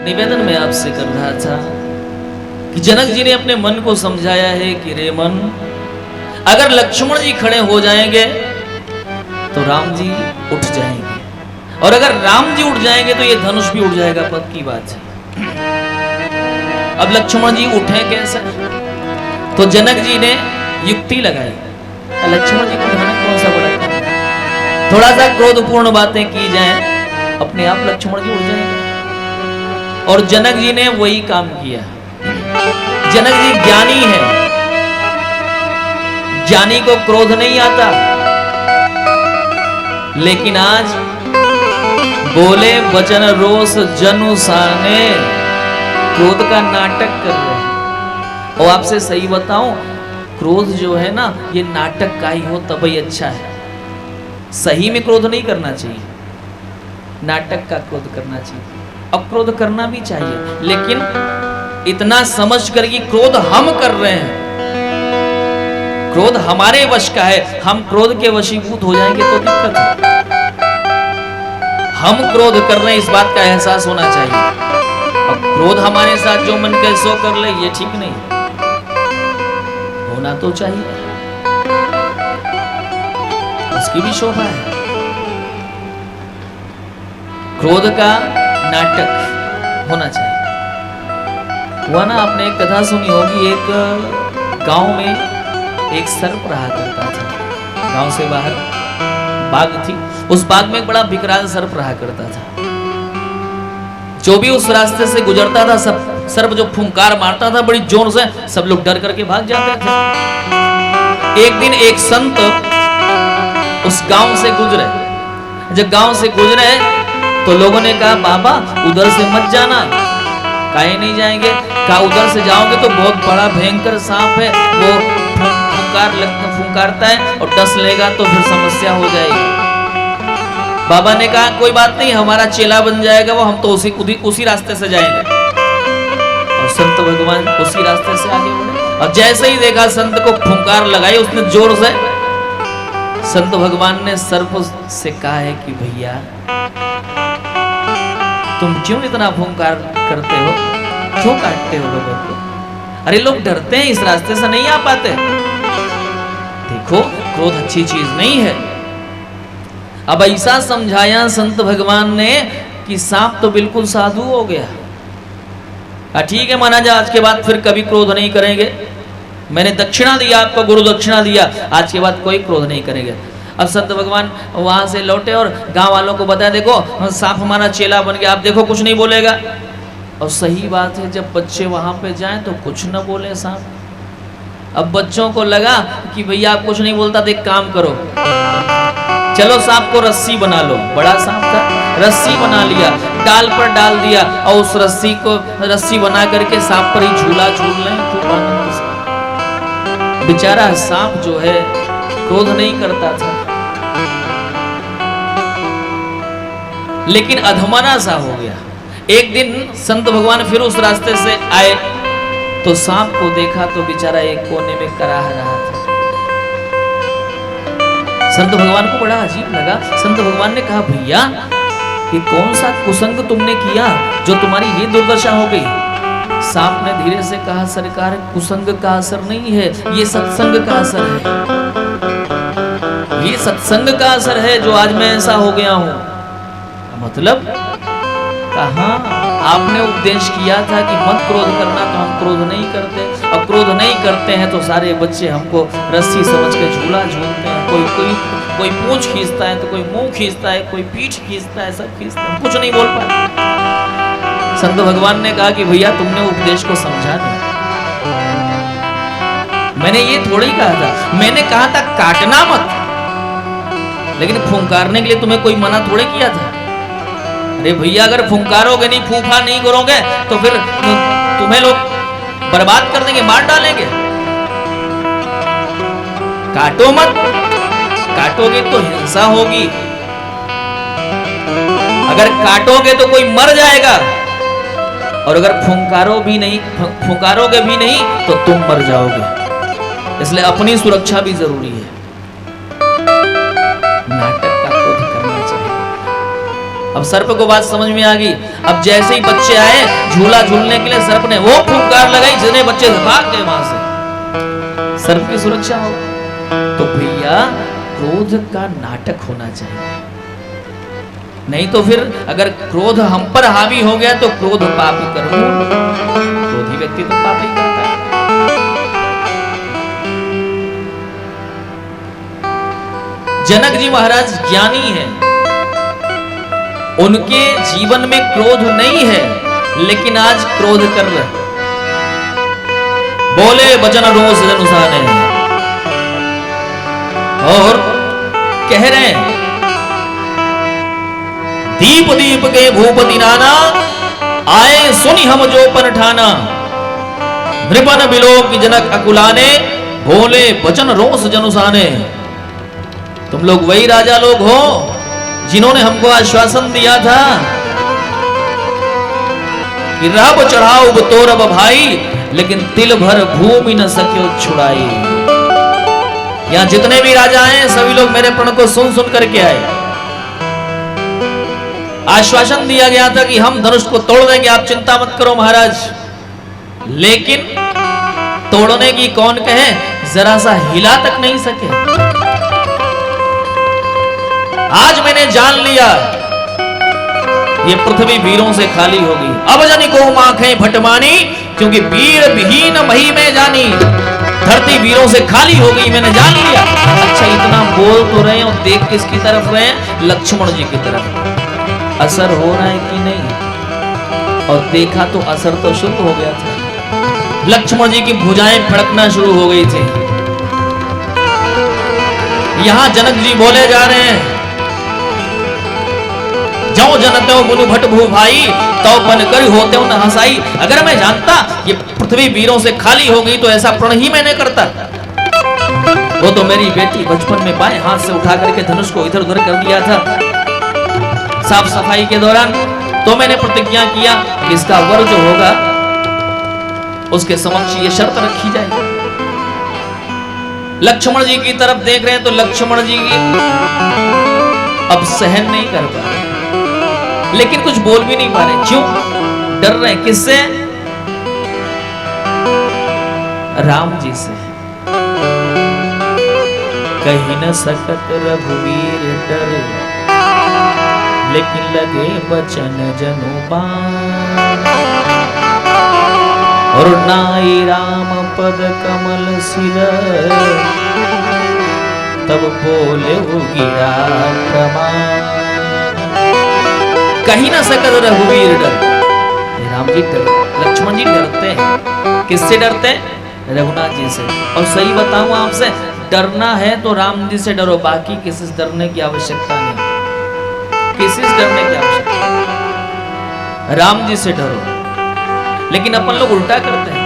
निवेदन मैं आपसे कर रहा था कि जनक जी ने अपने मन को समझाया है कि रे मन, अगर लक्ष्मण जी खड़े हो जाएंगे तो राम जी उठ जाएंगे, और अगर राम जी उठ जाएंगे तो ये धनुष भी उठ जाएगा। पक्की बात है। अब लक्ष्मण जी उठे कैसे? तो जनक जी ने युक्ति लगाई। लक्ष्मण जी को उठाना कौन सा बड़ा काम है? थोड़ा सा क्रोधपूर्ण बातें की जाए, अपने आप लक्ष्मण जी उठ जाएंगे। और जनक जी ने वही काम किया। जनक जी ज्ञानी है, ज्ञानी को क्रोध नहीं आता, लेकिन आज बोले वचन रोष जनु साने क्रोध का नाटक कर रहे हैं। और आपसे सही बताऊं, क्रोध जो है ना, ये नाटक का ही हो तब ही अच्छा है। सही में क्रोध नहीं करना चाहिए, नाटक का क्रोध करना चाहिए। अब क्रोध करना भी चाहिए, लेकिन इतना समझ कर कि क्रोध हम कर रहे हैं, क्रोध हमारे वश का है, हम क्रोध के वशीभूत हो जाएंगे तो दिक्कत है। हम क्रोध कर रहे हैं इस बात का एहसास होना चाहिए। अब क्रोध हमारे साथ जो मन करे सो कर ले, ये ठीक नहीं, होना तो चाहिए, उसकी भी शोभा है। क्रोध का नाटक होना चाहिए। हुआ ना, आपने एक कथा सुनी होगी, एक गांव में एक सर्प रहा करता था। गांव से बाहर बाग थी, उस बाग में एक बड़ा विकराल सर्प रहा करता था। जो भी उस रास्ते से गुजरता था, सब सर्प जो फुंकार मारता था बड़ी जोर से, सब लोग डर करके भाग जाते थे। एक दिन एक संत उस गांव से गुजरे। जब गांव से गुजरे तो लोगों ने कहा, बाबा उधर से मत जाना। काहे नहीं जाएंगे? कहा उधर से जाओगे तो बहुत बड़ा भयंकर सांप है, वो फुंकारता है और डस लेगा तो फिर समस्या हो जाएगी। बाबा ने कहा कोई बात नहीं, हमारा चेला बन जाएगा वो, हम तो उसी रास्ते से जाएंगे। और संत भगवान उसी रास्ते से आगे बढ़े। और जैसे ही देखा संत को फुंकार लगाई उसने जोर से, संत भगवान ने सर्प से कहा है कि भैया तुम क्यों इतना फुंकार करते हो, क्यों काटते हो लोगों को? अरे लोग डरते हैं, इस रास्ते से नहीं आ पाते। देखो क्रोध अच्छी चीज नहीं है। अब ऐसा समझाया संत भगवान ने कि सांप तो बिल्कुल साधु हो गया। ठीक है, माना जाए आज के बाद फिर कभी क्रोध नहीं करेंगे। मैंने दक्षिणा दिया आपको, गुरु दक्षिणा दिया, आज के बाद कोई क्रोध नहीं करेंगे। अब संत भगवान वहां से लौटे और गांव वालों को बताया, देखो सांप हमारा चेला बन गया, आप देखो कुछ नहीं बोलेगा। और सही बात है, जब बच्चे वहां पे जाएं तो कुछ न बोले सांप। अब बच्चों को लगा कि भैया आप कुछ नहीं बोलता तो एक काम करो, चलो सांप को रस्सी बना लो। बड़ा सांप था, रस्सी बना लिया, डाल पर डाल दिया और उस रस्सी को रस्सी बना करके सांप पर ही झूला झूल लें। खूब आनंद से। बेचारा सांप जो है क्रोध नहीं करता था, लेकिन अधमरा सा हो गया। एक दिन संत भगवान फिर उस रास्ते से आए तो सांप को देखा तो बेचारा एक कोने में कराह रहा था। संत भगवान को बड़ा अजीब लगा। संत भगवान ने कहा, भैया ये कौन सा कुसंग तुमने किया जो तुम्हारी ये दुर्दशा हो गई? सांप ने धीरे से कहा, सरकार कुसंग का असर नहीं है, ये सत्संग का असर है। ये सत्संग का असर है जो आज मैं ऐसा हो गया हूं। मतलब कहा, आपने उपदेश किया था कि मत क्रोध करना, तो हम क्रोध नहीं करते। अब क्रोध नहीं करते हैं तो सारे बच्चे हमको रस्सी समझ के झूला झूलते हैं। कोई पूंछ खींचता है तो कोई मुंह खींचता है, कोई पीठ खींचता है, सब खींचता है, कुछ नहीं बोल पाए। संत भगवान ने कहा कि भैया तुमने उपदेश को समझा नहीं। मैंने ये थोड़ी कहा था, मैंने कहा था काटना मत, लेकिन फुंकारने के लिए तुम्हें कोई मना थोड़े किया था। अरे भैया अगर फुंकारोगे नहीं, फूफा नहीं करोगे तो फिर तुम्हें लोग बर्बाद कर देंगे, मार डालेंगे। काटो मत, काटोगे तो हिंसा होगी। अगर काटोगे तो कोई मर जाएगा, और अगर फुंकारोगे भी नहीं तो तुम मर जाओगे। इसलिए अपनी सुरक्षा भी जरूरी है। नाटक का क्रोध करना चाहिए। अब सर्प को बात समझ में आ गई। अब जैसे ही बच्चे आए झूला झूलने के लिए, सर्प ने वो फुंकार लगाई जितने बच्चे भाग गए वहां से, सर्प की सुरक्षा हो। तो भैया क्रोध का नाटक होना चाहिए, नहीं तो फिर अगर क्रोध हम पर हावी हो गया तो क्रोध पाप कर्म, क्रोधी व्यक्ति तो पाप ही करता है। जनक जी महाराज ज्ञानी हैं, उनके जीवन में क्रोध नहीं है, लेकिन आज क्रोध कर रहे, बोले वचन रोष जनुसाने, और कह रहे हैं दीप दीप के भूपति नाना, आए सुनी हम जो पन ठाना, नृपन बिलोक की जनक अकुलाने, बोले वचन रोष जनुसाने। तुम लोग वही राजा लोग हो जिन्होंने हमको आश्वासन दिया था कि रब चढ़ाओ तोरब भाई, लेकिन तिल भर भूमि न सके छुड़ाई। यहां जितने भी राजा हैं सभी लोग मेरे प्रण को सुन सुन करके आए। आश्वासन दिया गया था कि हम धनुष को तोड़ देंगे, आप चिंता मत करो महाराज, लेकिन तोड़ने की कौन कहे, जरा सा हिला तक नहीं सके। आज मैंने जान लिया ये पृथ्वी वीरों से खाली होगी। अब जानी को आंखें भटमानी, क्योंकि वीर विहीन मही में जानी, धरती वीरों से खाली हो गई, मैंने जान लिया। अच्छा इतना बोल तो रहे और देख किसकी तरफ रहे, लक्ष्मण जी की तरफ। असर हो रहा है कि नहीं, और देखा तो असर तो शुरू हो गया था। लक्ष्मण जी की भुजाएं फड़कना शुरू हो गई थी। यहां जनक जी बोले जा रहे हैं, जाओ जनते मुनु भट भू भाई, तो बन कर होते न हंसाई। अगर मैं जानता ये पृथ्वी वीरों से खाली हो गई तो ऐसा प्रण ही मैंने करता। वो तो मेरी बेटी बचपन में बाएं हाथ से उठा करके धनुष को इधर उधर कर दिया था साफ सफाई के दौरान। तो मैंने प्रतिज्ञा किया कि इसका वर जो होगा उसके समक्ष ये शर्त रखी जाए। लक्ष्मण जी की तरफ देख रहे हैं तो लक्ष्मण जी अब सहन नहीं कर पा रहे, लेकिन कुछ बोल भी नहीं पा रहे। क्यों डर रहे हैं? किससे? राम जी से। कहीं न सकत रघुवीर डर, लेकिन लगे बचन जनु बाण। और नाई राम पद कमल सिर, तब बोले वो गिरा प्रमाण। कहीं ना सकत रघुवीर डर, राम जी डर, लक्ष्मण जी डरते हैं। किससे डरते हैं? रघुनाथ जी से। और सही बताऊं आपसे, डरना है तो राम जी से डरो, बाकी किसी से डरने की आवश्यकता नहीं। किसी से डरने की आवश्यकता, राम जी से डरो। लेकिन अपन लोग उल्टा करते हैं,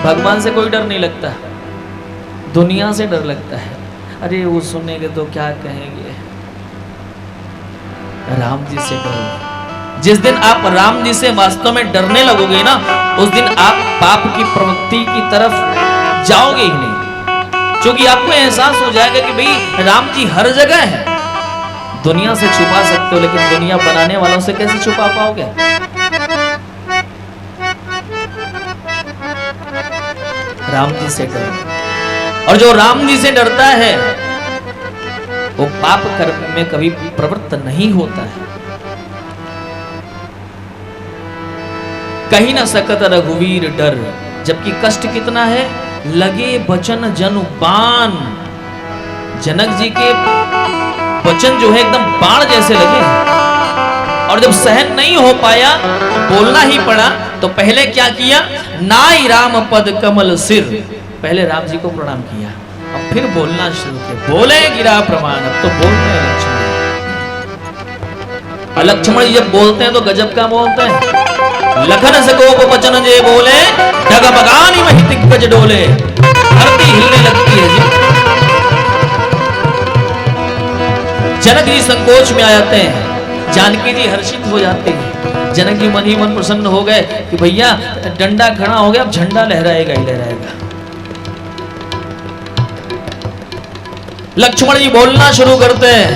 भगवान से कोई डर नहीं लगता, दुनिया से डर लगता है। अरे वो सुनेंगे तो क्या कहेंगे। राम जी से डरो। जिस दिन आप राम जी से वास्तव में डरने लगोगे ना, उस दिन आप पाप की प्रवृत्ति की तरफ जाओगे ही नहीं, क्योंकि आपको एहसास हो जाएगा कि भाई राम जी हर जगह है। दुनिया से छुपा सकते हो, लेकिन दुनिया बनाने वालों से कैसे छुपा पाओगे? राम जी से डरो। और जो राम जी से डरता है वो पाप कर्म में कभी प्रवृत्त नहीं होता है। कहीं न सकत रघुवीर डर, जबकि कष्ट कितना है, लगे बचन जनु बाण। जनक जी के वचन जो है एकदम बाण जैसे लगे, और जब सहन नहीं हो पाया, बोलना ही पड़ा, तो पहले क्या किया? नाई राम पद कमल सिर, पहले राम जी को प्रणाम किया, अब फिर बोलना शुरू किया। बोले गिरा प्रमाण, अब तो बोलते हैं लक्ष्मण। लक्ष्मण जी जब बोलते हैं तो गजब का बोलते हैं। लखन सकोप वचन जे बोले, डगमगानी महि दिग्गज डोले। धरती हिलने लगती है जी। जनक जी संकोच में आ जाते हैं, जानकी जी हर्षित हो जाते हैं। जनक जी मन ही मन प्रसन्न हो गए कि भैया डंडा खड़ा हो गया, अब झंडा लहराएगा ही लहराएगा। लक्ष्मण जी बोलना शुरू करते हैं,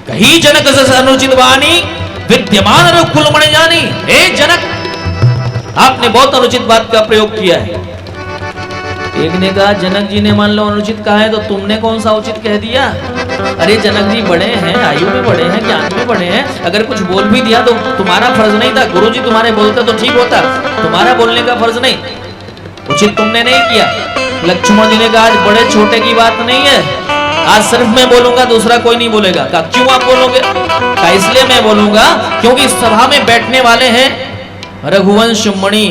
कही जनक जस अनुचित वाणी विद्यमान रघुकुल मणि जानी। हे जनक, आपने बहुत अनुचित बात का प्रयोग किया है। एक ने कहा जनक जी ने मान लो अनुचित कहा है तो तुमने कौन सा उचित कह दिया? अरे जनक जी बड़े हैं, आयु में बड़े हैं, ज्ञान में बड़े हैं, अगर कुछ बोल भी दिया तो तुम्हारा फर्ज नहीं था। गुरु जी तुम्हारे बोलते तो ठीक होता, तुम्हारा बोलने का फर्ज नहीं, उचित तुमने नहीं किया। लक्ष्मण जी ने कहा आज बड़े छोटे की बात नहीं है, आज सिर्फ मैं बोलूंगा, दूसरा कोई नहीं बोलेगा। कहा क्यों आप बोलोगे? कहा इसलिए मैं बोलूंगा क्योंकि सभा में बैठने वाले हैं रघुवंश मणि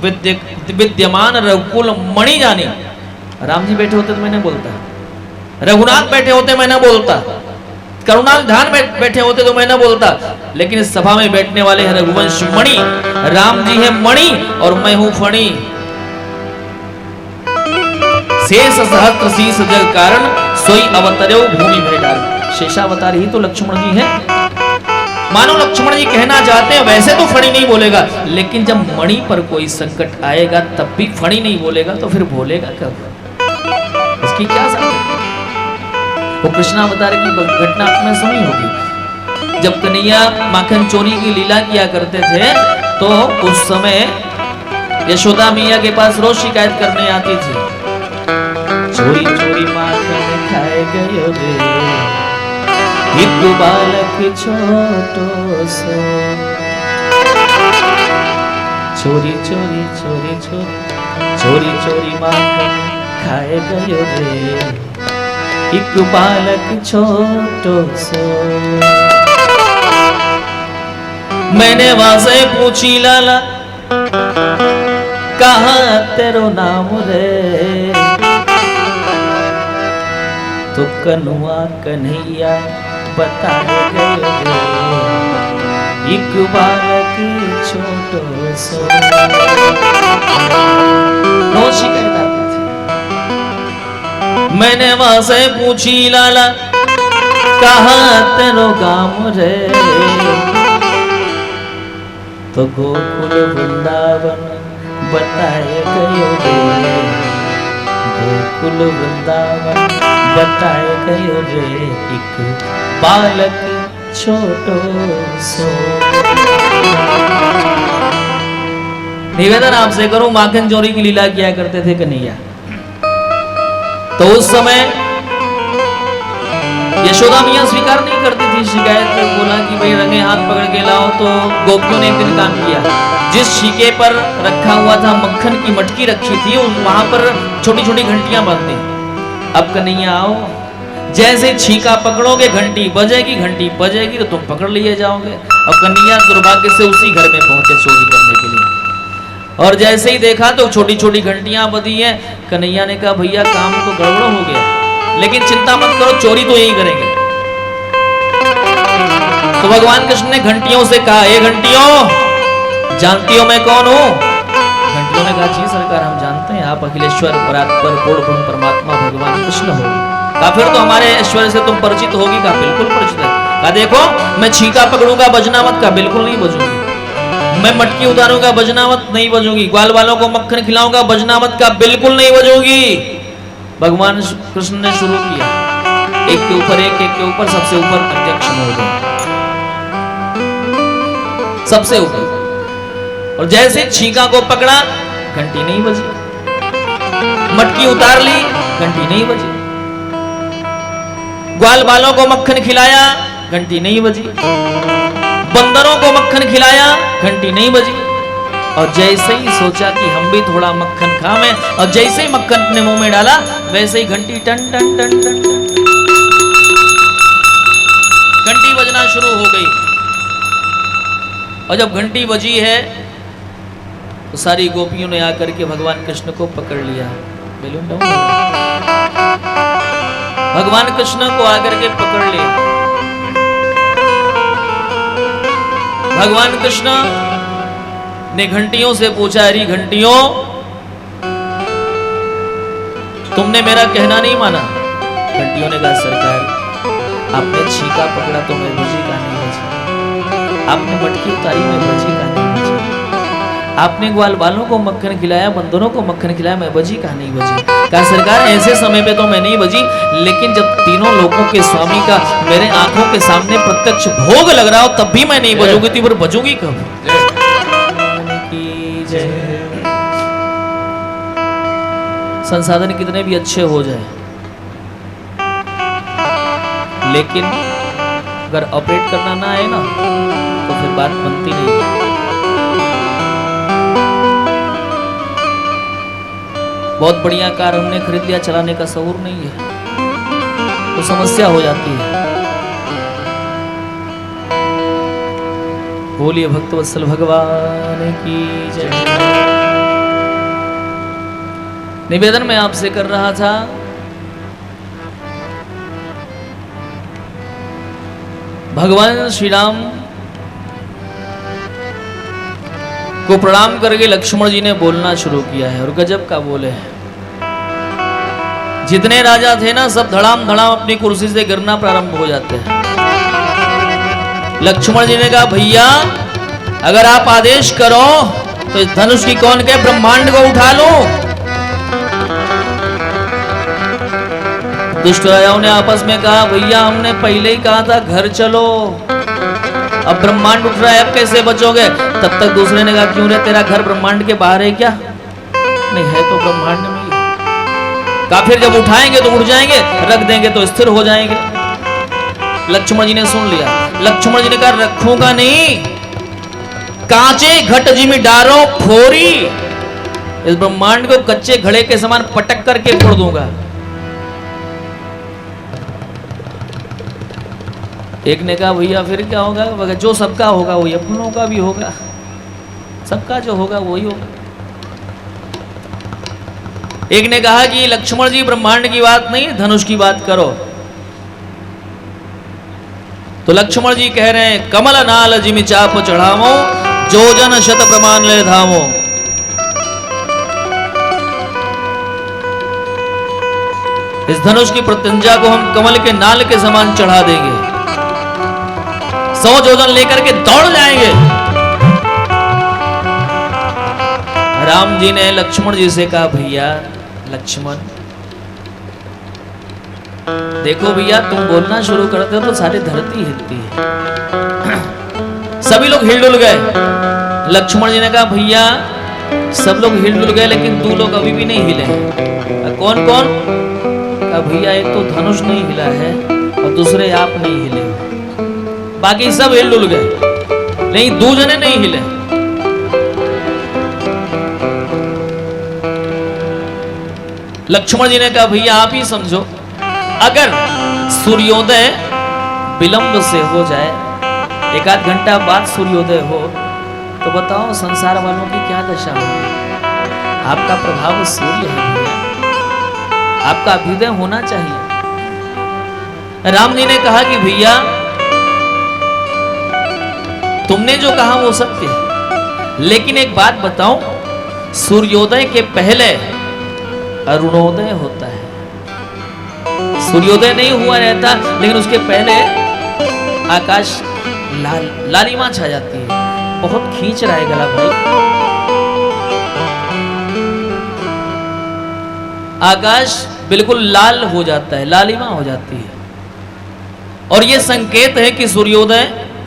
विद्यमान रघुकुल मणि जानी। राम जी बैठे होते तो मैं न बोलता, रघुनाथ बैठे होते मैं न बोलता, करुणाल ध्यान बैठे होते तो मैं न बोलता, लेकिन इस सभा में बैठने वाले हैं रघुवंश मणि, राम जी है मणि और मैं हूं फणी। शेष सहस्त्र शीस जग कारण सोई अवतरो भूमि भय डार। शेषावतार ही तो लक्ष्मण जी हैं। मानो लक्ष्मण जी कहना चाहते हैं वैसे तो फणी नहीं बोलेगा, लेकिन जब मणि पर कोई संकट आएगा तब भी फणी नहीं बोलेगा तो फिर बोलेगा कब? इसकी क्या समझ? वो कृष्णावतार की घटना आपने सुनी होगी। जब कन्हैया माखन चोरी की लीला किया करते थे तो उस समय यशोदा मैया के पास रोज शिकायत करने आती थी, चोरी चोरी माखन खाए गयो रे एक बालक छोटो सो। चोरी चोरी चोरी चोरी चोरी माखन खाए गयो रे एक बालक छोटो सो। मैंने वहां से पूछी लाला कहाँ तेरो नाम रे, तो कनुआ कन्हैया बताए गए एक बालक छोटो सो। रोज शिकायत आती थी। मैंने वहां से पूछी लाला कहाँ तेरो गाँव रे, तो गोकुल वृंदावन बताए गए रे, गोकुल वृंदावन बताए गयो रे एक बालक छोटो सो। निवेदन आपसे करूं, माखन चोरी की लीला किया करते थे कन्हैया, तो उस समय यशोदा मैया स्वीकार नहीं करती थी शिकायत। बोला कि भाई रंगे हाथ पकड़ के लाओ, तो गोपियों ने एक दिन काम किया, जिस छीके पर रखा हुआ था मक्खन की मटकी रखी थी वहां पर छोटी छोटी घंटियां बांध दी। अब कन्हैया आओ, जैसे छीका पकड़ोगे घंटी बजेगी तो तुम पकड़ लिए जाओगे। अब कन्हैया दुर्भाग्य से उसी घर में पहुंचे चोरी करने के लिए, और जैसे ही देखा तो छोटी छोटी घंटियां बधी हैं। कन्हैया ने कहा भैया काम तो गड़बड़ हो गया, लेकिन चिंता मत करो, चोरी तो यही करेंगे। तो भगवान कृष्ण ने घंटियों से कहा, हे घंटियों जानती हो मैं कौन हूं? घंटियों ने कहा जी सरकार हम जानते हैं, आप अखिलेश्वर परात्पर पूर्ण ब्रह्म परमात्मा भगवान कृष्ण हो। कहा फिर तो हमारे ऐश्वर्य से तुम परिचित होगी? कहा बिल्कुल परिचित है। कहा देखो मैं छीका पकड़ूंगा बजना मत? कहा बिल्कुल नहीं बजूंगी। मैं मटकी उतारूंगा बजना मत? नहीं बजूंगी। ग्वाल वालों को मक्खन खिलाऊंगा बजना मत? कहा बिल्कुल नहीं बजूंगी। भगवान कृष्ण ने शुरू किया, एक के ऊपर एक के ऊपर, सबसे ऊपर अध्यक्ष महोदय, सबसे ऊपर। और जैसे छीका को पकड़ा घंटी नहीं बजी, मटकी उतार ली घंटी नहीं बजी, ग्वाल बालों को मक्खन खिलाया घंटी नहीं बजी, बंदरों को मक्खन खिलाया घंटी नहीं बजी। और जैसे ही सोचा कि हम भी थोड़ा मक्खन खाएं, और जैसे ही मक्खन अपने मुंह में डाला वैसे ही घंटी टन टन टन टन टन घंटी बजना शुरू हो गई। और जब घंटी बजी है तो सारी गोपियों ने आकर के भगवान कृष्ण को पकड़ लिया। बेलून डाउन, भगवान कृष्ण को आकर के पकड़ लिया। भगवान कृष्ण ने घंटियों से पूछा, अरे घंटियों तुमने मेरा कहना नहीं माना? घंटियों ने कहा सरकार आपने छीका पकड़ा तो मैं बजी का नहीं बजी, आपने मटकी उतारी मैं बजी का नहीं बजी, आपने ग्वाल बालों को मक्खन खिलाया, बंदरों को मक्खन खिलाया, मैं बजी कहा नहीं बजी? कहा सरकार ऐसे समय पे तो मैं नहीं बजी, लेकिन जब तीनों लोगों के स्वामी का मेरे आंखों के सामने प्रत्यक्ष भोग लग रहा हो तब भी मैं नहीं बजूंगी। तो फिर बजूंगी कब? संसाधन कितने भी अच्छे हो जाए, लेकिन अगर ऑपरेट करना ना आए ना तो फिर बात बनती नहीं है। बहुत बढ़िया कार हमने खरीद लिया, चलाने का शऊर नहीं है तो समस्या हो जाती है। बोलिए भक्तवत्सल भगवान की जय। निवेदन मैं आपसे कर रहा था, भगवान श्री राम को प्रणाम करके लक्ष्मण जी ने बोलना शुरू किया है और गजब का बोले हैं। जितने राजा थे ना सब धड़ाम धड़ाम अपनी कुर्सी से गिरना प्रारंभ हो जाते हैं। लक्ष्मण जी ने कहा भैया अगर आप आदेश करो तो इस धनुष की कौन के ब्रह्मांड को उठा लो। दुष्ट राजाओं ने आपस में कहा भैया हमने पहले ही कहा था घर चलो, अब ब्रह्मांड उठ रहा है अब कैसे बचोगे? तब तक दूसरे ने कहा क्यों रे तेरा घर ब्रह्मांड के बाहर है क्या? नहीं है तो ब्रह्मांड में ही। कहा फिर जब उठाएंगे तो उड़ जाएंगे, रख देंगे तो स्थिर हो जाएंगे। लक्ष्मण जी ने सुन लिया। लक्ष्मण जी ने कहा रखूंगा नहीं, कांचे घट जी में डारो फोरी, इस ब्रह्मांड को कच्चे घड़े के समान पटक करके फोड़ दूंगा। एक ने कहा भैया फिर क्या होगा? जो सबका होगा वही अपनों का भी होगा, सबका जो होगा वही होगा। एक ने कहा कि लक्ष्मण जी ब्रह्मांड की बात नहीं धनुष की बात करो। तो लक्ष्मण जी कह रहे हैं कमल नाल जिमि चाप चढ़ावो, जो जन शत प्रमाण ले धामो। इस धनुष की प्रत्यंजा को हम कमल के नाल के समान चढ़ा देंगे, 100 योजन लेकर के दौड़ जाएंगे। राम जी ने लक्ष्मण जी से कहा भैया लक्ष्मण देखो भैया तुम बोलना शुरू करते हो तो सारी धरती हिलती है। सभी लोग हिलडुल गए। लक्ष्मण जी ने कहा भैया सब लोग हिलडुल गए लेकिन 2 लोग अभी भी नहीं हिले। कौन कौन? कहा भैया एक तो धनुष नहीं हिला है और दूसरे आप नहीं हिले, बाकी सब हिलडुल गए लेकिन 2 जने नहीं हिले। लक्ष्मण जी ने कहा भैया आप ही समझो, अगर सूर्योदय विलंब से हो जाए, 1-8 घंटा बाद सूर्योदय हो, तो बताओ संसार वालों की क्या दशा होगी? आपका प्रभाव सूर्य है भैया, आपका अभ्युदय होना चाहिए। राम जी ने कहा कि भैया तुमने जो कहा वो सत्य है, लेकिन एक बात बताऊं, सूर्योदय के पहले अरुणोदय होता है। सूर्योदय नहीं हुआ रहता लेकिन उसके पहले आकाश लालिमा छा जाती है। बहुत खींच रहा है गला भाई। आकाश बिल्कुल लाल हो जाता है, लालिमा हो जाती है और यह संकेत है कि सूर्योदय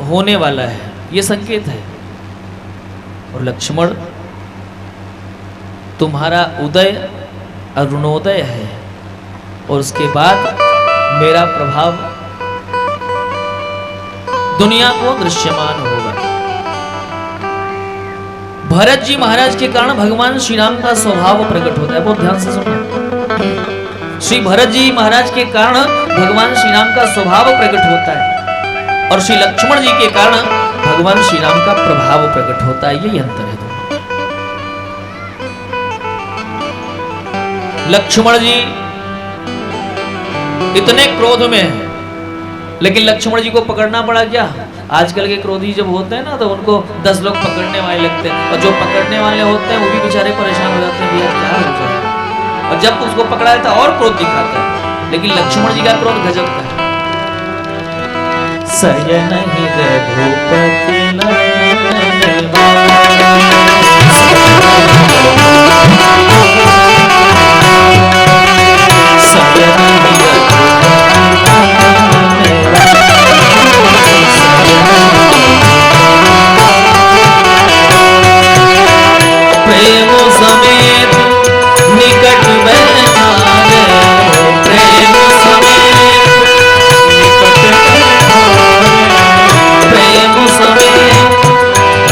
होने वाला है, ये संकेत है। और लक्ष्मण तुम्हारा उदय अरुणोदय है और उसके बाद मेरा प्रभाव दुनिया को दृश्यमान होगा। भरत जी महाराज के कारण भगवान श्री राम का स्वभाव प्रकट होता है। बहुत ध्यान से सुनना। श्री भरत जी महाराज के कारण भगवान श्री राम का स्वभाव प्रकट होता है और श्री लक्ष्मण जी के कारण भगवान श्री राम का प्रभाव प्रकट होता है। यही अंतर है। लक्ष्मण जी इतने क्रोध में है, लेकिन लक्ष्मण जी को पकड़ना पड़ा क्या? आजकल के क्रोधी जब होते हैं ना तो उनको 10 लोग पकड़ने वाले लगते हैं और जो पकड़ने वाले होते हैं वो भी बेचारे परेशान हो जाते हैं, भैया क्या हो जाए। और जब उसको पकड़ा जाता है और क्रोध दिखाता है, लेकिन लक्ष्मण जी का क्रोध गजब का है। सयन ही रघुपति नयन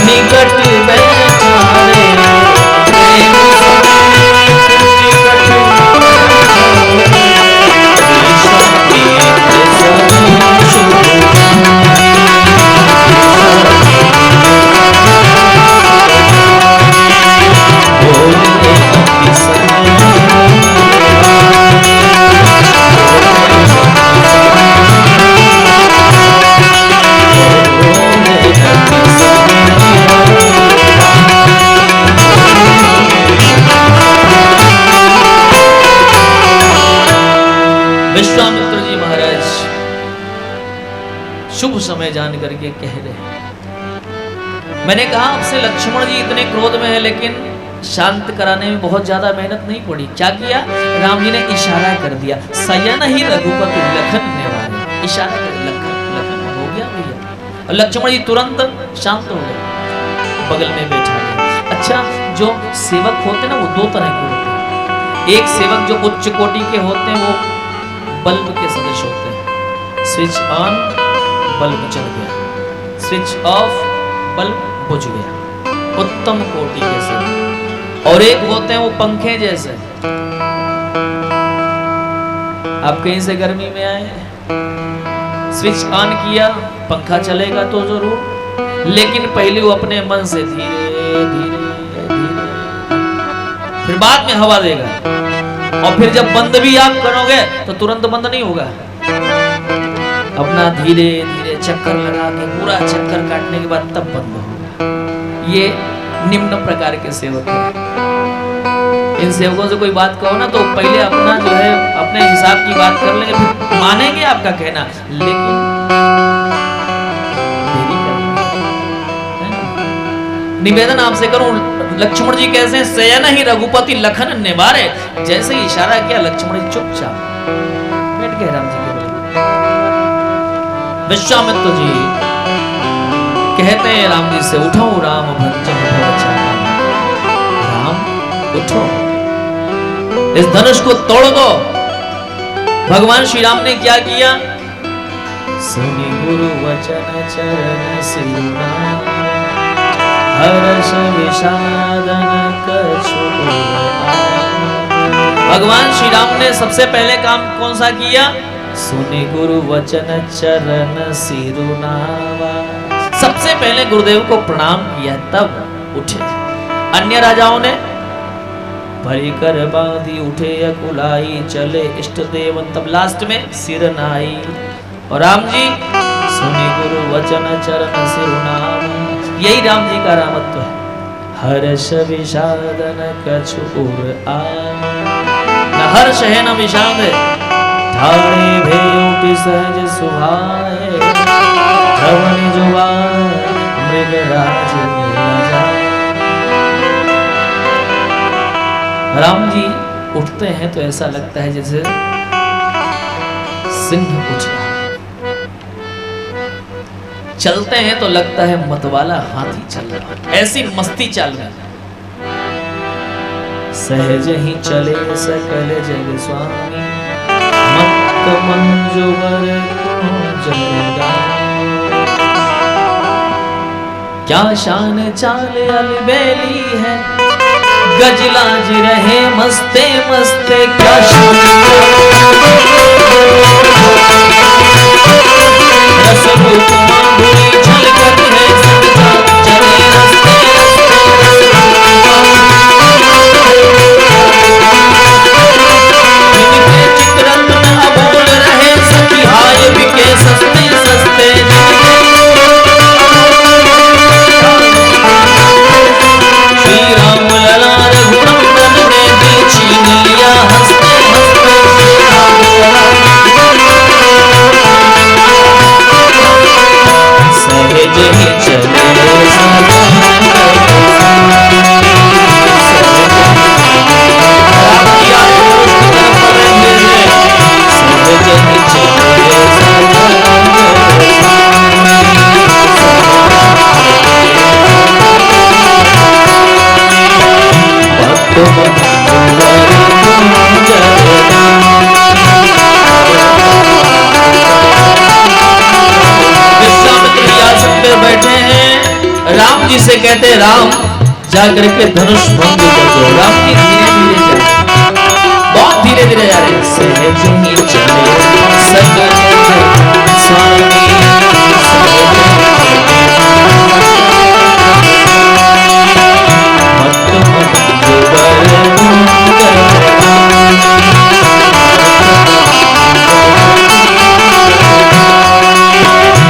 निकट बैठा रे प्रेम समेत निकट विश्वामित्र जी महाराज शुभ समय जान करके कह रहे हैं, मैंने कहा आपसे लक्ष्मण जी इतने क्रोध में है, लेकिन शांत कराने में बहुत ज्यादा मेहनत नहीं पड़ी। क्या किया? राम जी ने इशारा कर दिया, सयन ही रघुपति लखन निवारे। इशारा कर लखन, लखन हो गया भैया। और लक्ष्मण जी तुरंत शांत हो गए, बगल में बैठा गया। अच्छा, जो सेवक होते हैं ना, वो दो तरह के होते हैं। एक सेवक जो उच्च कोटि के होते हैं, वो बल्ब के सदृश होते हैं। स्विच ऑन, बल्ब चल गया, स्विच ऑफ, बल्ब बुझ गया, उत्तम कोटि के सेवक। और एक होते हैं वो पंखे जैसे। आप कहीं से गर्मी में आए, स्विच ऑन किया, पंखा चलेगा तो जरूर, लेकिन पहले वो अपने मन से धीरे धीरे धीरे, फिर बाद में हवा देगा। और फिर जब बंद भी आप करोगे तो तुरंत बंद नहीं होगा, अपना धीरे धीरे चक्कर लगा के पूरा चक्कर काटने के बाद तब बंद होगा। ये निम्न प्रकार के सेवक हैं। इन सेवकों से कोई बात कहो ना तो पहले अपना जो है अपने हिसाब की बात कर लेंगे, फिर मानेंगे आपका कहना, लेकिन देरी करेंगे। निवेदन आपसे करूं, लक्ष्मण जी कैसे हैं? सयन ही रघुपति लखन निवारे। जैसे ही इशारा किया, लक्ष्मण जी चुपचाप बैठ गए राम जी के बगल। विश्वामित्र जी कहते हैं राम जी से, उठो राम भंजन भवचारी। राम उठो, इस धनुष को तोड़ दो। भगवान श्री राम ने क्या किया? सुनि गुरु वचन चरण सिरुना, हर्ष विषादन कछु। भगवान श्री राम ने सबसे पहले काम कौन सा किया? सुनि गुरु वचन चरण सिरुनावा। सबसे पहले गुरुदेव को प्रणाम किया, तब उठे। अन्य राजाओं ने परिकर बांधी उठे अकुलाई, चले इष्ट देवन, तब लास्ट में सिर नाई। और राम जी सुनि गुरु वचन चरण सिरुनावा, यही राम जी का रामत्व है। हर्ष विषादन कछु आ, न हर्ष है न विषाद है। ठाणे भेउटी सहज सुभाए, धवनि जुबान मृगराज नीरजाए। राम जी उठते हैं तो ऐसा लगता है जैसे सिंह उठ रहा, चलते हैं तो लगता है मतवाला हाथी चल रहा, ऐसी मस्ती चाल रहा। सहज ही चले सकल जग स्वामी, मत मंजुवर को जगदा। क्या शान चाल अलबेली है, गजलाज रहे मस्ते मस्ते। क्या शान रस रूप माधुरी झलकत है, सदा चले रस्ते जिनके चित्ररत्न अबोल रहे, सखी हाय बिके सस्ते सस्ते। श्री राम लला रघुनंदन ने दिल छीन लिया, हंसते हंसते श्री राम लला। से कहते राम जाकर के धनुष भंग कर दो। राम जी धीरे धीरे चले, बहुत धीरे धीरे जा रहे, सहज ही चले सगल स्वामी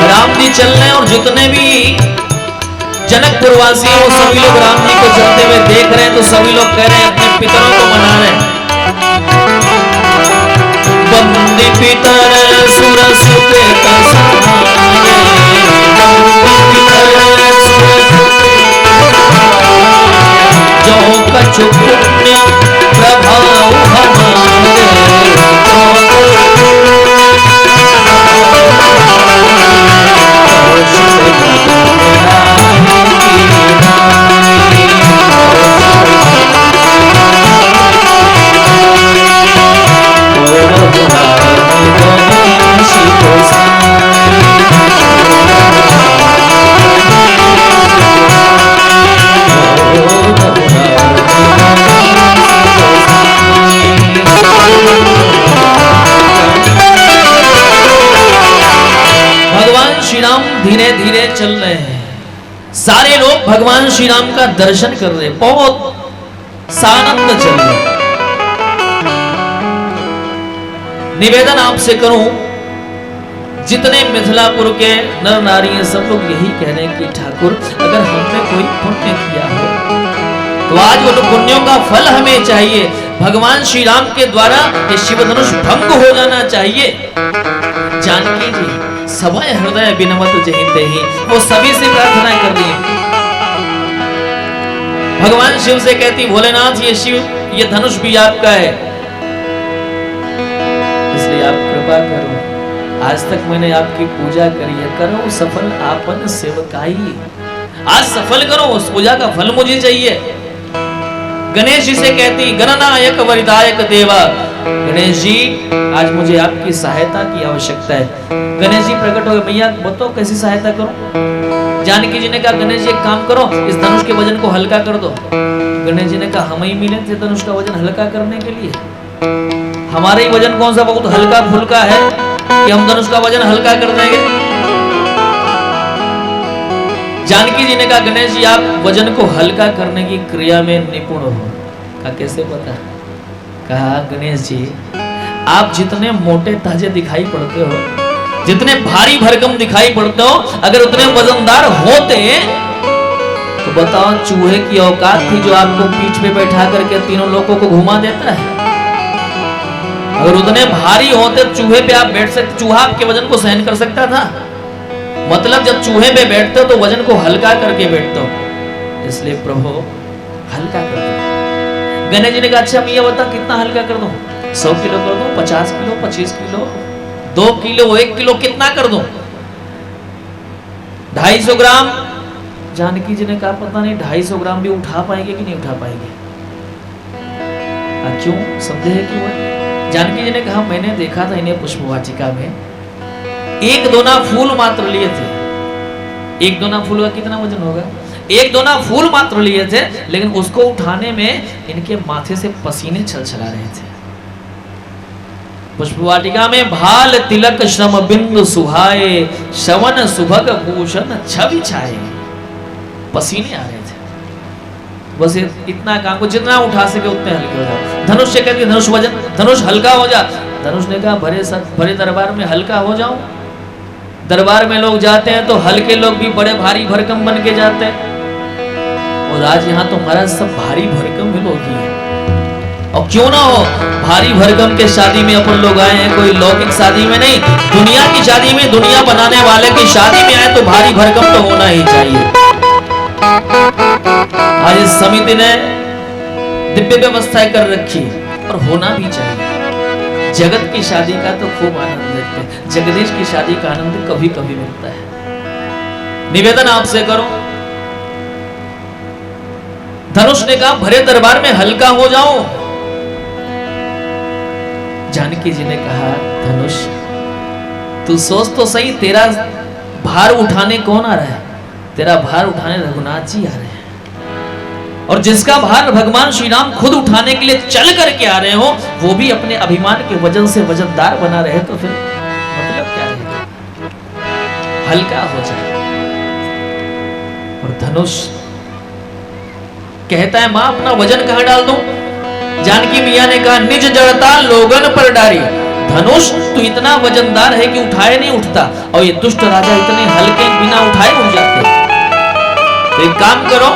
राम जी चल रहे हैं और जितने भी जनकपुर वासी हैं वो सभी लोग राम जी को चलते हुए देख रहे हैं, तो सभी लोग कह रहे हैं अपने पितरों को मना रहे हैं। वंदे पितर सुर सुत जो कछु पुण्य प्रभाव हमारे धीरे धीरे चल रहे हैं। सारे लोग भगवान श्री राम का दर्शन कर रहे हैं, बहुत सानंद चल रहे हैं। निवेदन आपसे करूं, जितने मिथिलापुर के नर नारी हैं सब लोग यही कह रहे हैं कि ठाकुर अगर हमने कोई पुण्य किया हो तो आज वो पुण्यों का फल हमें चाहिए। भगवान श्री राम के द्वारा ये शिव धनुष भंग हो जाना चाहिए। जानकी जी सभय हृदय बिनमत जहिते ही, वो सभी से प्रार्थना कर रही है। भगवान शिव से कहती भोलेनाथ ये शिव ये धनुष भी आपका है, इसलिए आप कृपा करो। आज तक मैंने आपकी पूजा करी है, करो सफल आपन सेवकाई। आज सफल करो, उस पूजा का फल मुझे चाहिए। गणेश जी से कहती गणनायक वरदायक देवा, गणेश जी आज मुझे आपकी सहायता की आवश्यकता है। गणेश जी प्रकट हो गए, भैया बताओ कैसी सहायता करो। जानकी जी ने कहा गणेश जी एक काम करो, इस धनुष के वजन को हल्का कर दो। गणेश जी ने कहा हम ही मिले थे धनुष का वजन हल्का करने के लिए, हमारा ही वजन कौन सा बहुत हल्का फुल्का है कि हम धनुष का वजन हल्का कर देंगे। जानकी जी ने कहा गणेश जी आप वजन को हल्का करने की क्रिया में निपुण हो। कहा कैसे पता? कहा गणेश जी आप जितने मोटे ताजे दिखाई पड़ते हो, जितने भारी भरकम दिखाई पड़ते हो, अगर उतने वजनदार होते तो बताओ चूहे की औकात थी जो आपको पीठ पे बैठा करके तीनों लोगों को घुमा देता है। अगर उतने भारी होते चूहे पे आप बैठ सकते, चूहा आपके वजन को सहन कर सकता था? मतलब जब चूहे पे बैठते हो तो वजन को हल्का करके बैठते हो, इसलिए प्रभु हल्का कर दो। गणेश जी ने कहा अच्छा मैं ये बता कितना हल्का कर दूं? 100 किलो कर दूं, 50 किलो, 25 किलो, 2 किलो, 1 किलो, कितना कर दूं? 250 ग्राम। जानकी जी ने कहा पता नहीं 250 ग्राम भी उठा पाएंगे कि नहीं उठा पाएंगे। क्यों? संदेह क्यों है? जानकी जी ने कहा मैंने देखा था इन्हें पुष्प वाटिका में, 1 दोना फूल मात्र लिए थे। 1 दोना फूल का कितना वजन होगा? 1 दोना फूल मात्र लिए थे, लेकिन उसको उठाने में इनके माथे से पसीने छलछला रहे थे। पुष्प वाटिका में भाल तिलक श्रम बिंदु सुहाए, शवन सुभग भूषण छवि छाए, पसीने आ रहे थे। बस इतना काम को जितना उठा सके उतने हल्के हो जाओ। धनुष से कहती धनुष वजन, धनुष हल्का हो जा। धनुष ने कहा भरे दरबार में हल्का हो जाऊं? दरबार में लोग जाते हैं तो हल्के लोग भी बड़े भारी भरकम बन के जाते हैं, और आज यहाँ तो महाराज सब भारी भरकम भी लोग ही हैं। और क्यों ना हो, भारी भरकम के शादी में अपन लोग आए हैं, कोई लौकिक शादी में नहीं, दुनिया की शादी में, दुनिया बनाने वाले की शादी में आए तो भारी भरकम तो होना ही चाहिए। आज इस समिति ने दिव्य व्यवस्था कर रखी और होना भी चाहिए। जगत की शादी का तो खूब आनंद लेते हैं, जगदीश की शादी का आनंद कभी कभी मिलता है। निवेदन आपसे करो, धनुष ने कहा भरे दरबार में हल्का हो जाओ। जानकी जी ने कहा धनुष तू सोच तो सही, तेरा भार उठाने कौन आ रहा है? तेरा भार उठाने रघुनाथ जी आ रहे हैं, और जिसका भार भगवान श्री राम खुद उठाने के लिए चल करके आ रहे हो, वो भी अपने अभिमान के वजन से वजनदार बना रहे, तो फिर मतलब क्या रहेगा? हल्का हो जाए। और धनुष कहता है, मां अपना वजन कहां डाल दूं? जानकी मिया ने कहा, निज जड़ता लोगन पर डारी। धनुष तू इतना वजनदार है कि उठाए नहीं उठता, और ये दुष्ट राजा इतने हल्के बिना उठाए उठ जाते। तो एक काम करो,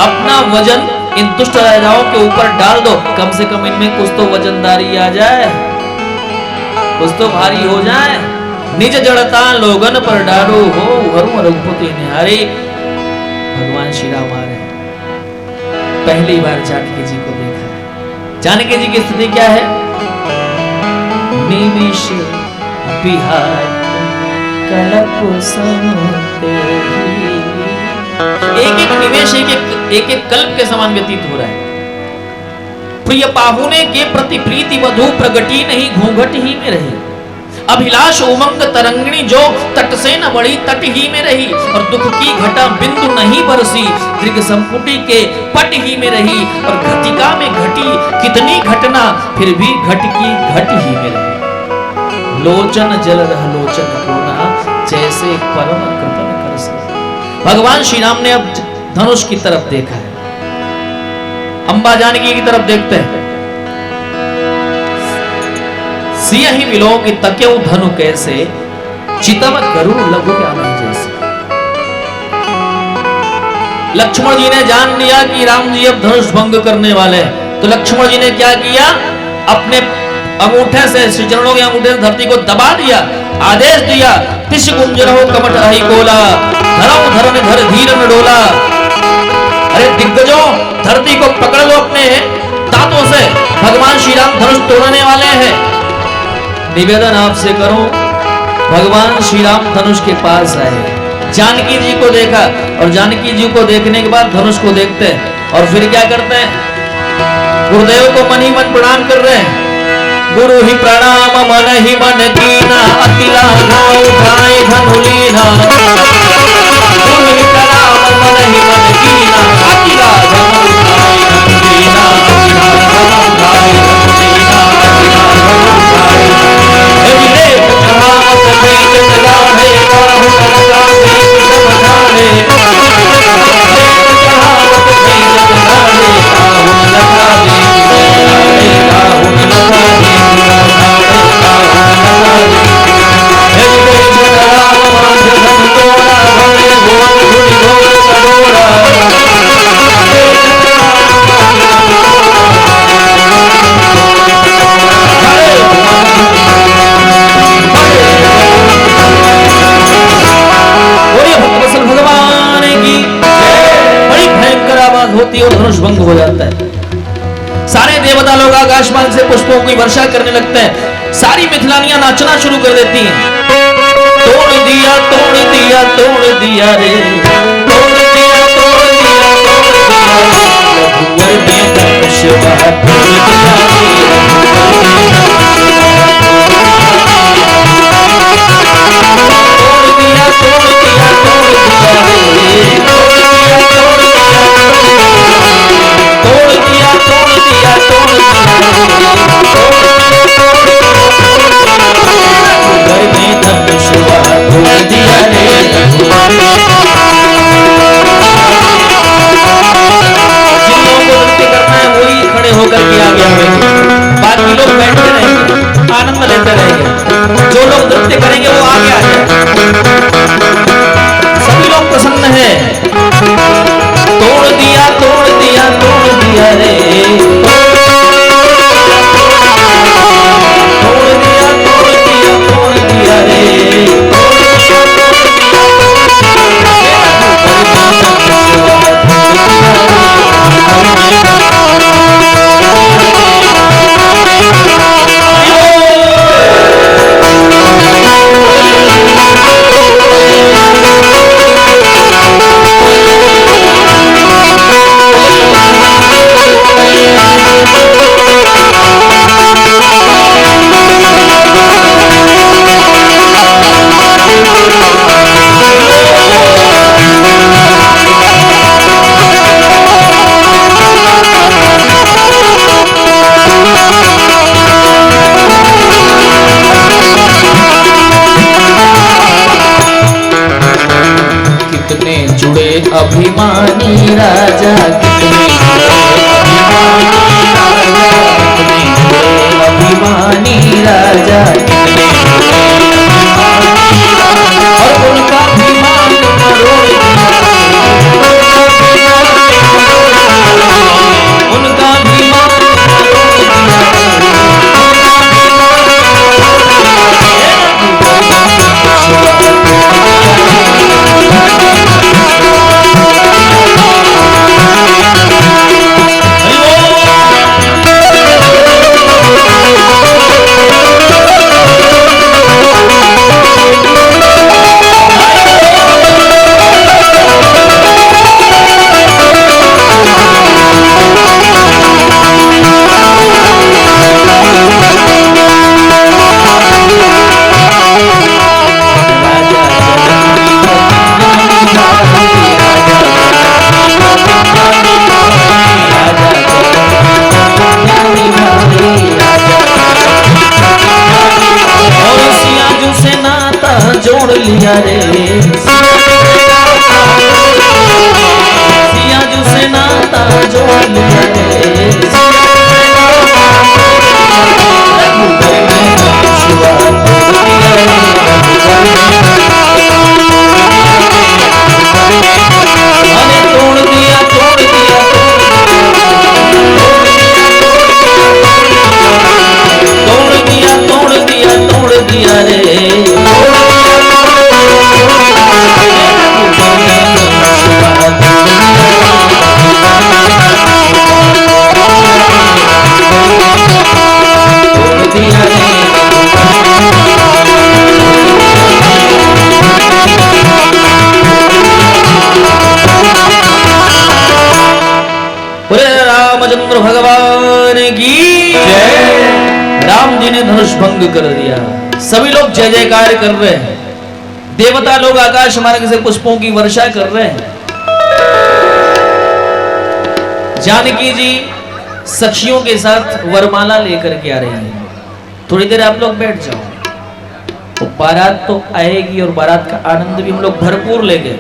अपना वजन इन दुष्ट राजाओं के ऊपर डाल दो, कम से कम इनमें कुछ तो वजनदारी आ जाए, कुछ तो भारी हो जाए। निज जड़ता लोगन पर डारो हो हरू रघुपति निहारी। भगवान श्री राम आ रहे हैं, पहली बार जानकी जी को देखा है। जानकी जी की स्थिति क्या है? निमिष बिहार कलप समते ही। एक एक निवेश एक एक कल्प के समान व्यतीत हो रहा है। प्रिय पाहुने के प्रति प्रीति वधु प्रगटी नहीं घूंघट ही में रही। अभिलाष उमंग तरंगिणी जो तट से न बढ़ी तट ही में रही। और दुख की घटा बिंदु नहीं बरसी दृग संपुटी के पट ही में रही। और घटिका में घटी कितनी घटना फिर भी घट की घट ही में रही। लोचन जल रह लोचन कोना जैसे परम कृपन कर सके। भगवान श्री राम ने अब धनुष की तरफ देखा है, अंबा जानकी की तरफ देखते हैं। सिया ही मिलो कि तक्यऊ धनु कैसे चितव गरुड़ लघु ज्ञान जैसे। लक्ष्मण जी ने जान लिया कि राम जी अब धनुष भंग करने वाले हैं, तो लक्ष्मण जी ने क्या किया? अपने अंगूठे से, श्री चरणों के अंगूठे से धरती को दबा दिया, आदेश दिया, तिश गुंजर हो कमट रही कोला धरम धरन धर धीर न डोला। अरे दिग्गजों, धरती को पकड़ लो अपने दांतों से, भगवान श्री राम धनुष तोड़ने वाले हैं। निवेदन आपसे करूं, भगवान श्री राम धनुष के पास आए, जानकी जी को देखा, और जानकी जी को देखने के बाद धनुष को देखते हैं, और फिर क्या करते हैं? गुरुदेव को मन ही मन प्रणाम कर रहे हैं। गुरु ही प्रणाम मन ही मन कीना अतिला उठाए धनुलीना। गुरु ही प्रणाम मन ही मन कीना अतिला उठाए धनुलीना। होती और धनुष भंग हो जाता है। सारे देवता लोग आकाशमान से पुष्पों की वर्षा करने लगते हैं। सारी मिथिलानियां नाचना शुरू कर देती हैं। तोड़ दिया तोड़ दिया तोड़ दिया रे, तोड़ दिया तोड़ दिया तोड़ दिया राजा कितने अभिमानी राजा कितने और उनका अभिमान मरोड़ उनका अभिमान जोड़ लिया रे सिया जो से नाता जोड़ लिया रे तोड़ दिया तोड़ दिया तोड़ दिया तोड़ दिया तोड़ दिया रे रामचंद्र भगवान की जय। राम जी ने धनुष भंग कर दिया। सभी लोग जय जयकार कर रहे हैं। देवता लोग आकाश मार्ग से पुष्पों की वर्षा कर रहे हैं। जानकी जी सखियों के साथ वरमाला लेकर के आ रही हैं। थोड़ी देर आप लोग बैठ जाओ। तो बारात तो आएगी और बारात का आनंद भी हम लोग भरपूर लेंगे,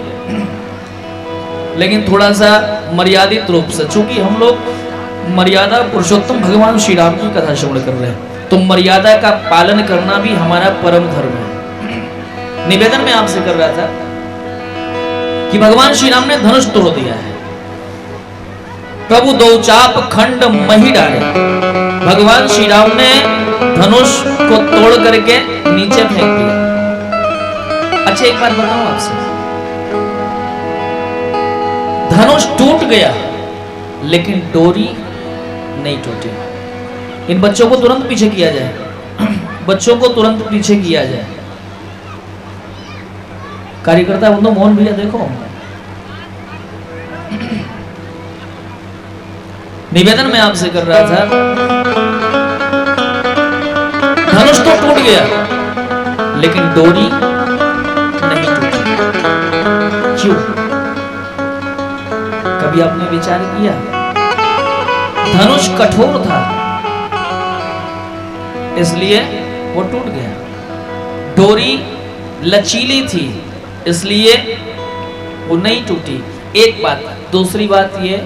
लेकिन थोड़ा सा मर्यादित रूप से, चूंकि हम लोग मर्यादा पुरुषोत्तम भगवान श्री राम की कथा श्रवण कर रहे हैं, तो मर्यादा का पालन करना भी हमारा परम धर्म है। निवेदन में आपसे कर रहा था कि भगवान श्री राम ने धनुष तोड़ दिया है। प्रभु दो चाप खंड मही डाले। भगवान श्री राम ने धनुष को तोड़ करके नीचे फेंक दिया। अच्छा एक बात बताऊं आपसे, धनुष टूट गया लेकिन डोरी नहीं टूटी। इन बच्चों को तुरंत पीछे किया जाए, बच्चों को तुरंत पीछे किया जाए। कार्यकर्ता बंधु मोहन भैया देखो, निवेदन में आपसे कर रहा था, धनुष तो टूट गया लेकिन डोरी नहीं टूटी। क्यों? कभी आपने विचार किया? धनुष कठोर था इसलिए वो टूट गया। डोरी लचीली थी इसलिए वो नहीं टूटी। एक बात। दूसरी बात ये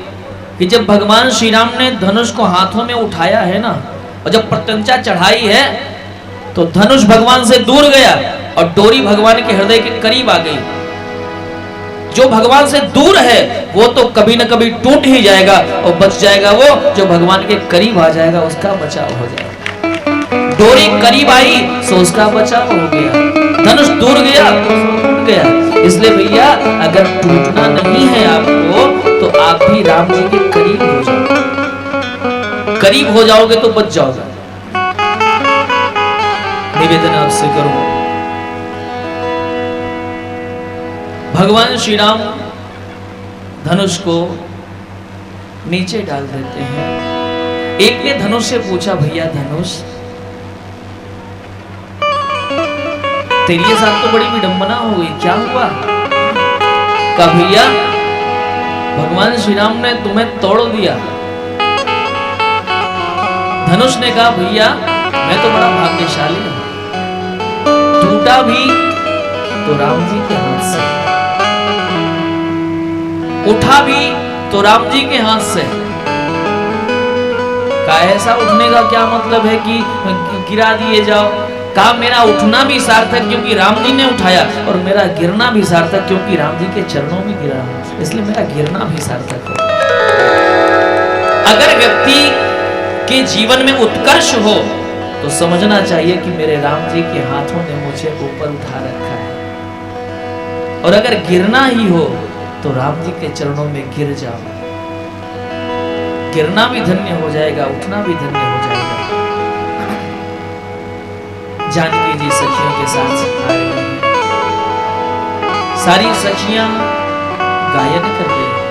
कि जब भगवान श्री राम ने धनुष को हाथों में उठाया है ना, और जब प्रत्यंचा चढ़ाई है तो धनुष भगवान से दूर गया और डोरी भगवान के हृदय के करीब आ गई। जो भगवान से दूर है वो तो कभी न कभी टूट ही जाएगा, और बच जाएगा वो जो भगवान के करीब आ जाएगा, उसका बचाव हो जाएगा। डोरी करीब आई तो उसका बचाव हो गया, धनुष दूर गया तो टूट गया। इसलिए भैया अगर टूटना नहीं है आपको तो आप भी राम जी के करीब हो जाओ। करीब हो जाओगे तो बच जाओगे। निवेदन आपसे करूं, भगवान श्री राम धनुष को नीचे डाल देते हैं। एक ने धनुष से पूछा, भैया धनुष तेरे साथ तो बड़ी विडंबना हो गई, क्या हुआ? कहा भैया भगवान श्री राम ने तुम्हें तोड़ दिया। धनुष ने कहा भैया मैं तो बड़ा भाग्यशाली हूं, टूटा भी तो राम जी के हाथ से, उठा भी तो राम जी के हाथ से। का ऐसा उठने का क्या मतलब है कि गिरा दिए जाओ? कहा मेरा उठना भी सार्थक क्योंकि राम जी ने उठाया, और मेरा गिरना भी सार्थक क्योंकि राम जी के चरणों में गिरा हूं, इसलिए मेरा गिरना भी सार्थक हो। अगर व्यक्ति के जीवन में उत्कर्ष हो तो समझना चाहिए कि मेरे राम जी के हाथों ने मुझे ऊपर उठा रखा है, और अगर गिरना ही हो तो राम जी के चरणों में गिर जाओ, गिरना भी धन्य हो जाएगा, उठना भी धन्य हो जाएगा। जानकी जी सखियों के साथ आ रही हैं, सारी सखियां गायन कर रही हैं।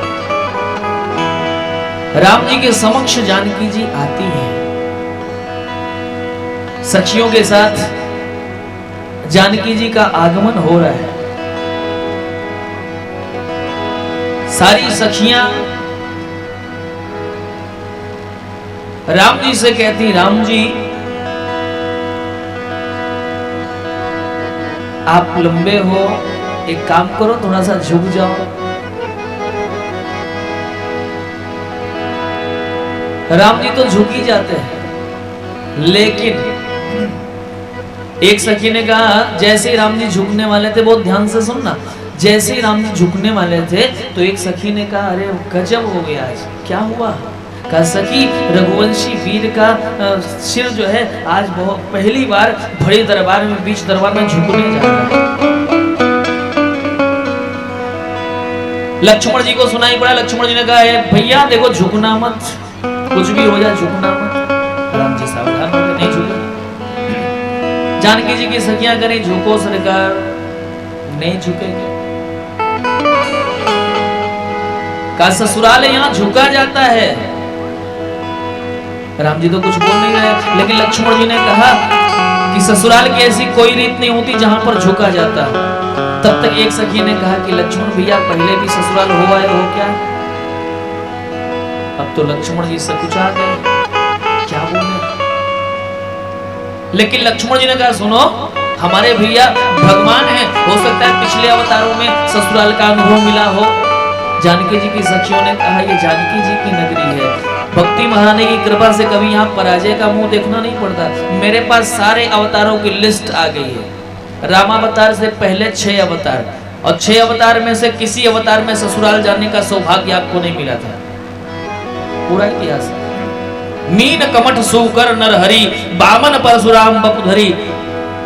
राम जी के समक्ष जानकी जी आती हैं, सखियों के साथ जानकी जी का आगमन हो रहा है। सारी सखियां राम जी से कहती, राम जी आप लंबे हो, एक काम करो थोड़ा सा झुक जाओ। राम जी तो झुक ही जाते हैं, लेकिन एक सखी ने कहा, जैसे ही राम जी झुकने वाले थे, बहुत ध्यान से सुनना, जैसे ही राम जी झुकने वाले थे तो एक सखी ने कहा, अरे गजब हो गया, आज क्या हुआ? कहा सखी, रघुवंशी वीर का सिर जो है आज बहुत पहली बार बड़े दरबार में, बीच दरबार में झुकने जा रहा है। लक्ष्मण जी को सुनाई पड़ा, लक्ष्मण जी ने कहा, भैया देखो झुकना मत, कुछ भी हो जाए झुकना मत। राम जी सावधान हो गए, नहीं झुके। जानकी जी की सखियां करें, झुको सरकार, नहीं झुकेंगे। का ससुराल यहाँ झुका जाता है। राम जी तो कुछ बोल नहीं रहे, लेकिन लक्ष्मण जी ने कहा कि ससुराल की ऐसी कोई रीत नहीं होती जहां पर झुका जाता। तब तक एक सखी ने कहा कि लक्ष्मण भैया पहले भी ससुराल हो आए हो क्या? अब तो लक्ष्मण जी से कुछ आ गए, क्या बोले? लेकिन लक्ष्मण जी ने कहा, सुनो हमारे भैया भगवान हैं, हो सकता है पिछले अवतारों में ससुराल का अनुभव मिला हो। जानकी जी की सखियों ने कहा, ये जानकी जी की नगरी है, भक्ति महारानी की कृपा से कभी यहाँ पराजय का मुंह देखना नहीं पड़ता। मेरे पास सारे अवतारों की लिस्ट आ गई है, रामावतार से पहले 6 अवतार, और 6 अवतार में से किसी अवतार में ससुराल जाने का सौभाग्य आपको नहीं मिला था। पूरा इतिहास, मीन कमठ सूकर नरहरि, बामन परशुराम बपुधरी,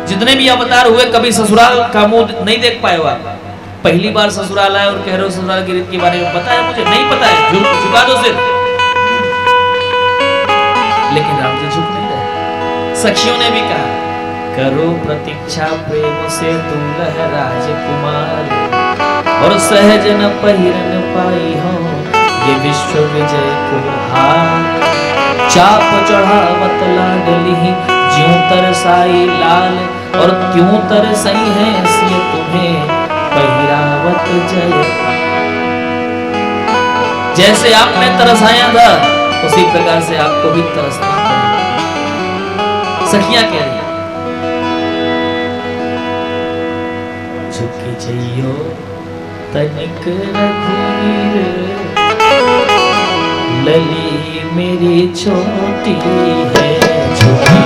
जितने भी अवतार हुए कभी ससुराल का मुंह नहीं देख पाए हो आप। पहली बार ससुराल आए और कह रहे हो ससुराल की रीत के बारे में पता है मुझे? नहीं पता है, झुका दो सिर। लेकिन राम जी झुक नहीं रहे। सखियों ने भी कहा, करो प्रतीक्षा प्रेम से दूल्ह राजकुमार, और सहज न पहिरन पाई हो ये विश्व विजय को हार। चाप चढ़ावत लाडली ज्यों तरसाई लाल, और क्यों तरसई है सिय तुम्हें पहिरावत जय। जैसे आपने तरसाया था उसी प्रकार से आपको भी तरसना पड़ेगा। सखियां कह रही, झुकी जइयो तनिक रघुवीर, लली मेरी छोटी है, झुकी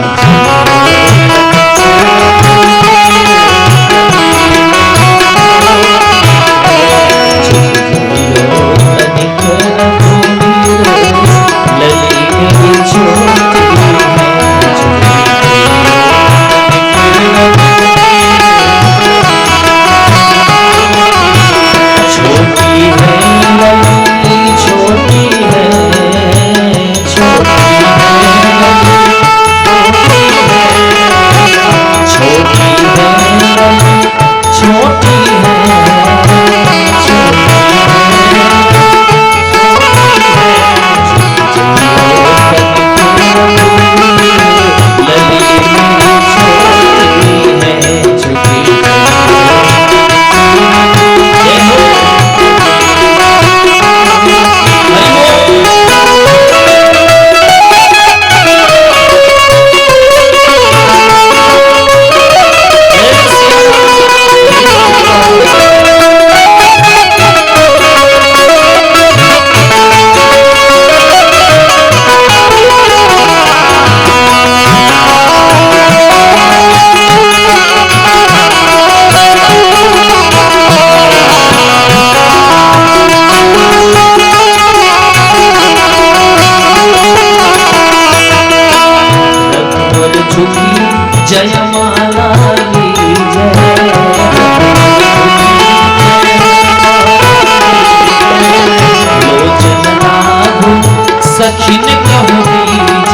सचिन कहो बीच